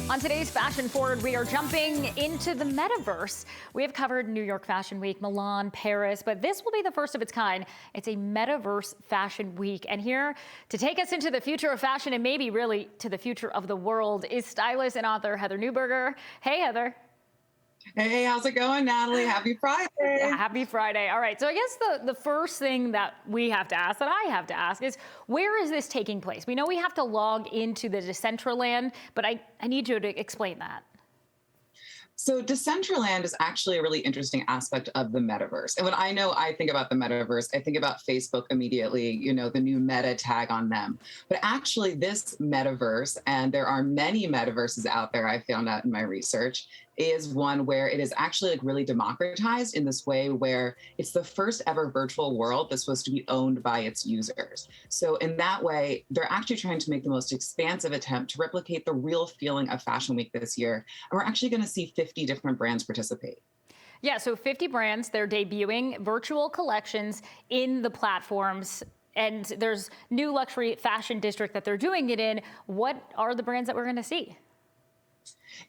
On today's Fashion Forward, we are jumping into the metaverse. We have covered New York Fashion Week, Milan, Paris, but this will be the first of its kind. It's a metaverse fashion week. And here to take us into the future of fashion and maybe really to the future of the world is stylist and author Heather Newberger. Hey, Heather. Hey, how's it going, Natalie? Happy Friday. Happy Friday. All right. So I guess the first thing that we have to ask, that I have to ask, is where is this taking place? We know we have to log into the Decentraland, but I need you to explain that. So Decentraland is actually a really interesting aspect of the metaverse. And when I think about the metaverse, I think about Facebook immediately, the new meta tag on them. But actually this metaverse, and there are many metaverses out there, I found out in my research, is one where it is actually really democratized in this way where it's the first ever virtual world that's supposed to be owned by its users. So in that way, they're actually trying to make the most expansive attempt to replicate the real feeling of Fashion Week this year. And we're actually going to see 50 different brands participate. Yeah, so 50 brands, they're debuting virtual collections in the platforms. And there's new luxury fashion district that they're doing it in. What are the brands that we're going to see?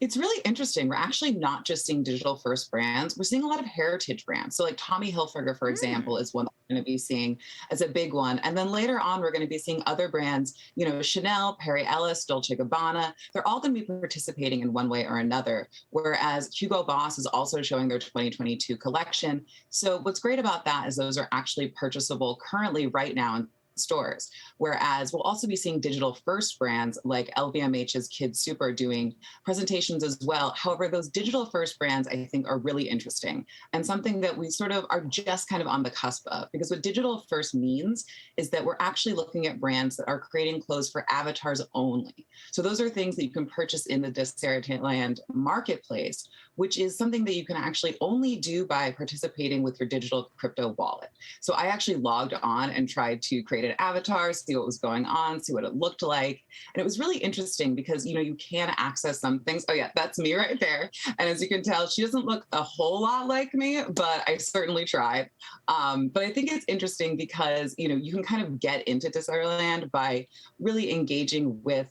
It's really interesting. We're actually not just seeing digital first brands. We're seeing a lot of heritage brands. So like Tommy Hilfiger, for example, is one that we're going to be seeing as a big one. And then later on, we're going to be seeing other brands, Chanel, Perry Ellis, Dolce & Gabbana. They're all going to be participating in one way or another. Whereas Hugo Boss is also showing their 2022 collection. So what's great about that is those are actually purchasable currently right now in stores. Whereas we'll also be seeing digital first brands like LVMH's Kid Super doing presentations as well. However, those digital first brands I think are really interesting and something that we sort of are just kind of on the cusp of, because what digital first means is that we're actually looking at brands that are creating clothes for avatars only. So those are things that you can purchase in the Decentraland marketplace, which is something that you can actually only do by participating with your digital crypto wallet. So I actually logged on and tried to create an avatar, see what was going on, see what it looked like. And it was really interesting because, you can access some things. Oh yeah, that's me right there. And as you can tell, she doesn't look a whole lot like me, but I certainly tried. But I think it's interesting because, you can kind of get into Decentraland by really engaging with,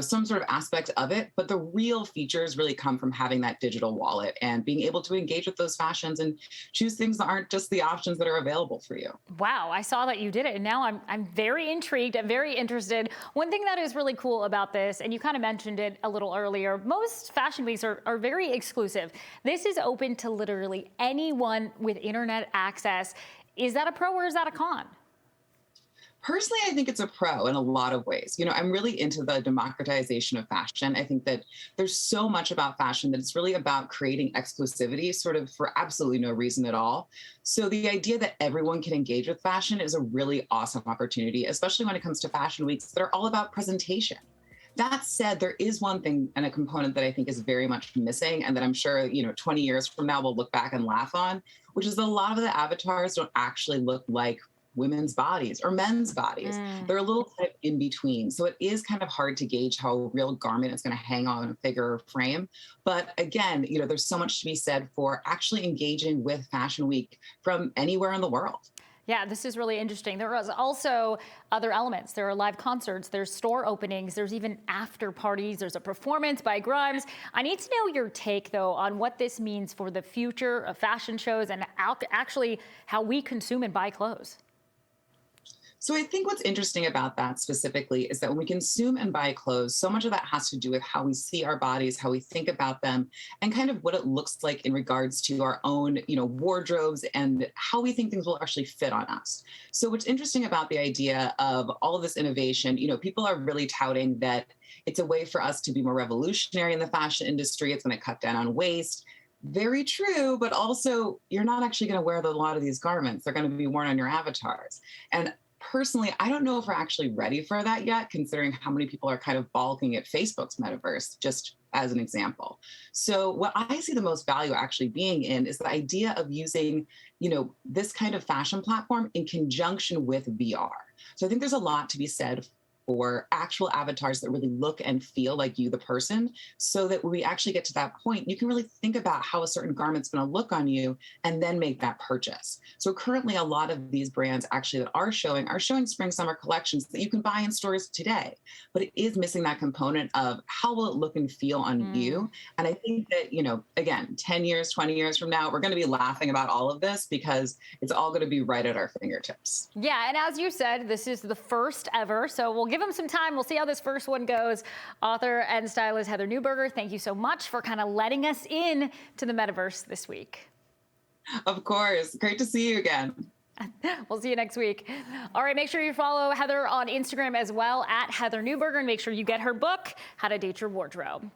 some sort of aspect of it, but the real features really come from having that digital wallet and being able to engage with those fashions and choose things that aren't just the options that are available for you. Wow, I saw that you did it, and now I'm very intrigued. I'm very interested. One thing that is really cool about this, and you kind of mentioned it a little earlier, most fashion weeks are very exclusive. This is open to literally anyone with internet access. Is that a pro or is that a con? Personally, I think it's a pro in a lot of ways. I'm really into the democratization of fashion. I think that there's so much about fashion that it's really about creating exclusivity sort of for absolutely no reason at all. So the idea that everyone can engage with fashion is a really awesome opportunity, especially when it comes to fashion weeks that are all about presentation. That said, there is one thing and a component that I think is very much missing and that I'm sure, 20 years from now we'll look back and laugh on, which is that a lot of the avatars don't actually look like women's bodies or men's bodies. They're a little type in between. So it is kind of hard to gauge how a real garment is going to hang on a figure or frame. But again, there's so much to be said for actually engaging with Fashion Week from anywhere in the world. Yeah, this is really interesting. There is also other elements. There are live concerts, there's store openings, there's even after parties, there's a performance by Grimes. I need to know your take, though, on what this means for the future of fashion shows and actually how we consume and buy clothes. So I think what's interesting about that specifically is that when we consume and buy clothes, so much of that has to do with how we see our bodies, how we think about them, and kind of what it looks like in regards to our own, wardrobes and how we think things will actually fit on us. So what's interesting about the idea of all of this innovation, people are really touting that it's a way for us to be more revolutionary in the fashion industry. It's going to cut down on waste. Very true, but also you're not actually going to wear a lot of these garments. They're going to be worn on your avatars. And personally, I don't know if we're actually ready for that yet, considering how many people are kind of balking at Facebook's metaverse, just as an example. So what I see the most value actually being in is the idea of using, this kind of fashion platform in conjunction with VR. So I think there's a lot to be said for actual avatars that really look and feel like you, the person, so that when we actually get to that point, you can really think about how a certain garment's going to look on you and then make that purchase. So currently, a lot of these brands actually that are showing spring summer collections that you can buy in stores today, but it is missing that component of how will it look and feel on you. And I think that, again, 10 years, 20 years from now, we're going to be laughing about all of this because it's all going to be right at our fingertips. Yeah, and as you said, this is the first ever, so we'll give them some time. We'll see how this first one goes. Author and stylist Heather Newberger, thank you so much for kind of letting us in to the metaverse this week. Of course. Great to see you again. We'll see you next week. All right, make sure you follow Heather on Instagram as well, at Heather Newberger, and make sure you get her book, How to Date Your Wardrobe.